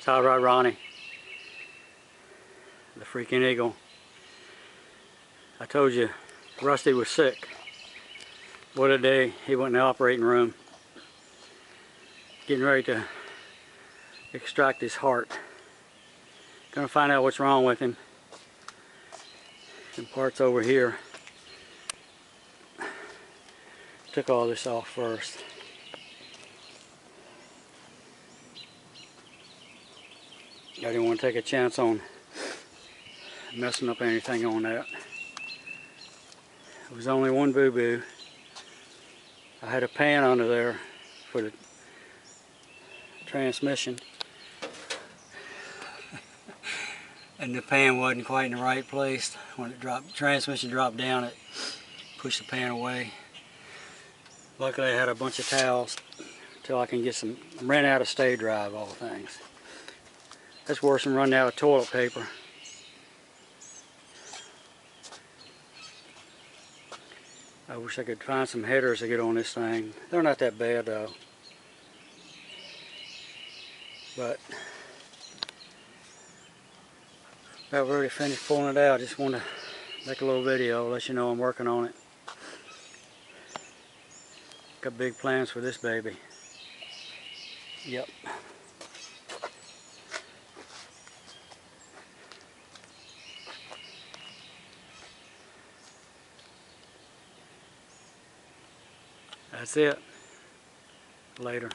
Tie Rod Ronnie, the freaking eagle. I told you Rusty was sick. What a day. He went in the operating room getting ready to extract his heart. Gonna find out what's wrong with him. Some parts over here. Took all this off first. I didn't want to take a chance on messing up anything on that. It was only one boo-boo. I had a pan under there for the transmission. And the pan wasn't quite in the right place. When it dropped, transmission dropped down, it pushed the pan away. Luckily I had a bunch of towels until I can get some, ran out of stay dry of all things. That's worse than running out of toilet paper. I wish I could find some headers to get on this thing. They're not that bad though. But I've already finished pulling it out. Just want to make a little video, let you know I'm working on it. Got big plans for this baby. Yep. That's it. Later.